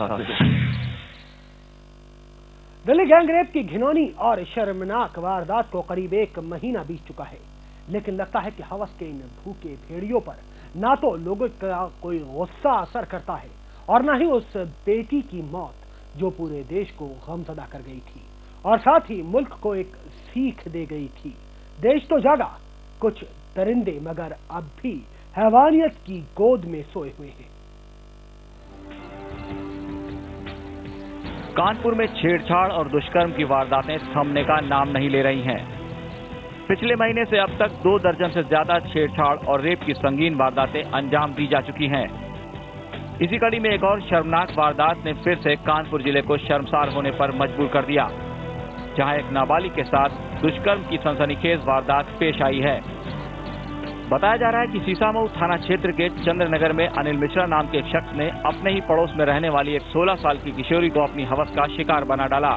था। दिल्ली गैंगरेप की घिनौनी और शर्मनाक वारदात को करीब 1 महीना बीत चुका है, लेकिन लगता है कि हवस के इन भूखे भेड़ियों पर ना तो लोगों का कोई गुस्सा असर करता है और ना ही उस बेटी की मौत जो पूरे देश को गमज़दा कर गई थी और साथ ही मुल्क को एक सीख दे गई थी। देश तो जागा, कुछ दरिंदे मगर अब भी हैवानियत की गोद में सोए हुए हैं। कानपुर में छेड़छाड़ और दुष्कर्म की वारदातें थमने का नाम नहीं ले रही हैं। पिछले महीने से अब तक 2 दर्जन से ज्यादा छेड़छाड़ और रेप की संगीन वारदातें अंजाम दी जा चुकी हैं। इसी कड़ी में एक और शर्मनाक वारदात ने फिर से कानपुर जिले को शर्मसार होने पर मजबूर कर दिया, जहां एक नाबालिग के साथ दुष्कर्म की सनसनीखेज वारदात पेश आई है। बताया जा रहा है कि सीसामऊ थाना क्षेत्र के चंद्रनगर में अनिल मिश्रा नाम के एक शख्स ने अपने ही पड़ोस में रहने वाली एक 16 साल की किशोरी को अपनी हवस का शिकार बना डाला।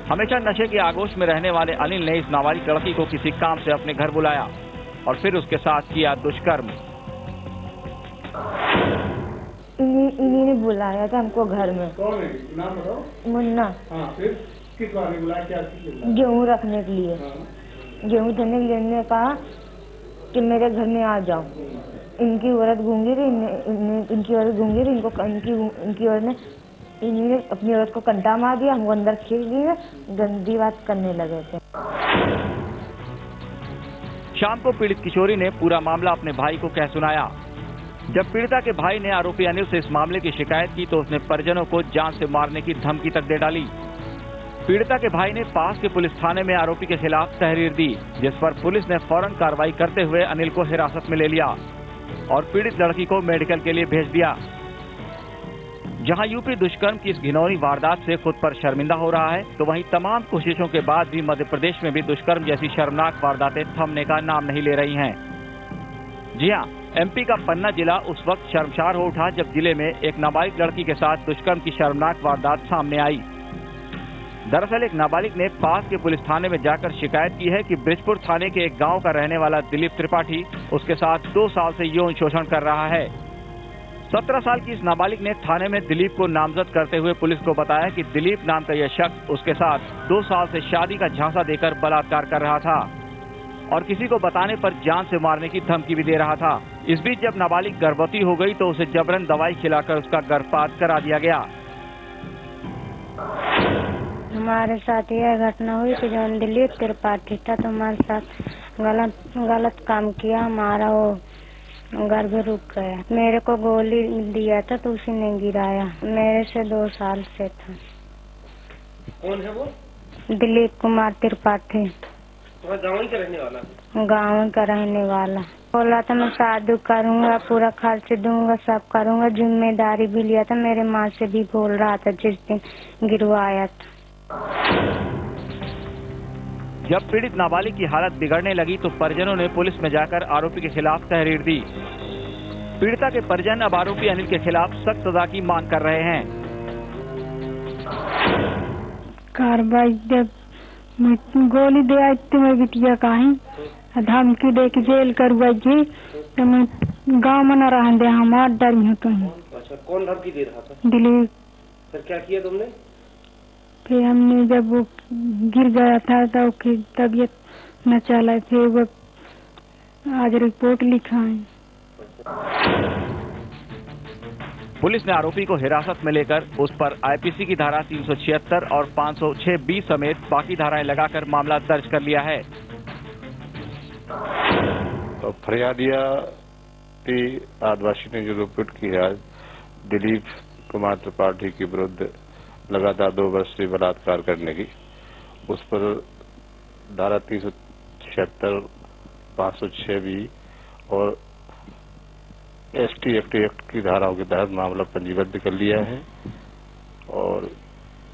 हमेशा नशे के आगोश में रहने वाले अनिल ने इस नाबालिग लड़की को किसी काम से अपने घर बुलाया और फिर उसके साथ किया दुष्कर्म। इन्हीं ने बुलाया था हमको घर में। कौन है? नाम बताओ। मुन्ना। हाँ, फिर किस बारे में बुलाया? क्या गेहूँ रखने के लिए। गेहूँ धोने के लिए इन्होंने कहा कि मेरे घर में आ जाओ। इनकी औरत गूंगी रही, इनकी औरत गूंगी रही, इनकी औरत ने इन्होंने अपनी औरत को कंटा मार दिया, हमको अंदर खींच दिया, गंदी बात करने लगे थे। शाम को पीड़ित किशोरी ने पूरा मामला अपने भाई को कह सुनाया। जब पीड़िता के भाई ने आरोपी अनिल से इस मामले की शिकायत की तो उसने परिजनों को जान से मारने की धमकी तक दे डाली। पीड़िता के भाई ने पास के पुलिस थाने में आरोपी के खिलाफ तहरीर दी, जिस पर पुलिस ने फौरन कार्रवाई करते हुए अनिल को हिरासत में ले लिया और पीड़ित लड़की को मेडिकल के लिए भेज दिया। जहां यूपी दुष्कर्म की इस घिनौनी वारदात से खुद पर शर्मिंदा हो रहा है, तो वहीं तमाम कोशिशों के बाद भी मध्य प्रदेश में भी दुष्कर्म जैसी शर्मनाक वारदातें थमने का नाम नहीं ले रही हैं। जी हां, एमपी का पन्ना जिला उस वक्त शर्मसार हो उठा जब जिले में एक नाबालिग लड़की के साथ दुष्कर्म की शर्मनाक वारदात सामने आई। दरअसल एक नाबालिग ने पास के पुलिस थाने में जाकर शिकायत की है कि ब्रिजपुर थाने के एक गांव का रहने वाला दिलीप त्रिपाठी उसके साथ 2 साल से यौन शोषण कर रहा है। 17 साल की इस नाबालिग ने थाने में दिलीप को नामजद करते हुए पुलिस को बताया कि दिलीप नाम का यह शख्स उसके साथ 2 साल से शादी का झांसा देकर बलात्कार कर रहा था और किसी को बताने पर जान से मारने की धमकी भी दे रहा था। इस बीच जब नाबालिग गर्भवती हो गई तो उसे जबरन दवाई खिलाकर उसका गर्भपात करा दिया गया। हमारे साथ यह घटना हुई कि जब दिलीप त्रिपाठी था तो हमारे साथ गलत काम किया, हमारा वो गर्भ रुक गया। मेरे को गोली दिया था तो उसी ने गिराया। मेरे से 2 साल से था। कौन है वो? दिलीप कुमार त्रिपाठी। गाँव का रहने वाला? गाँव का रहने वाला। बोला था मैं शादी करूंगा, पूरा खर्च दूंगा, सब करूंगा, जिम्मेदारी भी लिया था। मेरे माँ से भी बोल रहा था जिस दिन गिरवाया था। जब पीड़ित नाबालिग की हालत बिगड़ने लगी तो परिजनों ने पुलिस में जाकर आरोपी के खिलाफ तहरीर दी। पीड़िता के परिजन अब आरोपी अनिल के खिलाफ सख्त सजा की मांग कर रहे हैं। कार्रवाई जब गोली दे आई तो मैं बिटिया कहीं धमकी दे के जेल करवाइए तो मैं गाँव में न रहने दे, हमार डर में कहीं। अच्छा, कौन धमकी दे रहा था? दिलीप। फिर क्या किया तुमने? फिर हमने जब वो गिर गया था तो उसकी तबीयत न चला, फिर वो आज रिपोर्ट लिखा है। पुलिस ने आरोपी को हिरासत में लेकर उस पर आईपीसी की धारा 376 और 506(b) समेत बाकी धाराएं लगाकर मामला दर्ज कर लिया है। तो फरियादिया आदिवासी ने जो रिपोर्ट की है आज दिलीप कुमार त्रिपाठी के विरुद्ध लगातार 2 वर्ष से बलात्कार करने की, उस पर धारा 376, 506(b) और ST एक्ट की धाराओं के तहत मामला पंजीबद्ध कर लिया है और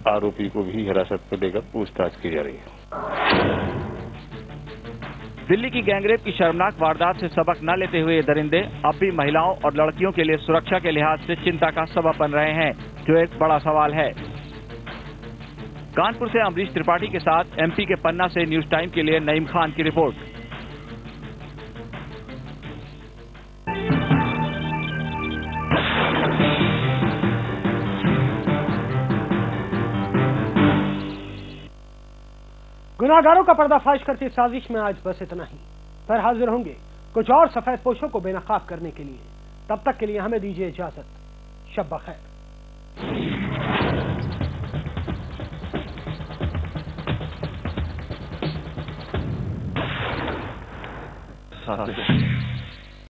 आरोपी को भी हिरासत में लेकर पूछताछ की जा रही है। दिल्ली की गैंगरेप की शर्मनाक वारदात से सबक न लेते हुए ये दरिंदे अब भी महिलाओं और लड़कियों के लिए सुरक्षा के लिहाज से चिंता का सबब बन रहे हैं, जो एक बड़ा सवाल है। कानपुर से अमरीश त्रिपाठी के साथ MP के पन्ना से न्यूज टाइम के लिए नईम खान की रिपोर्ट। गुनाहगारों का पर्दाफाश करती इस साजिश में आज बस इतना ही। फिर हाजिर होंगे कुछ और सफेद पोशों को बेनकाब करने के लिए। तब तक के लिए हमें दीजिए इजाजत। शब बखैर।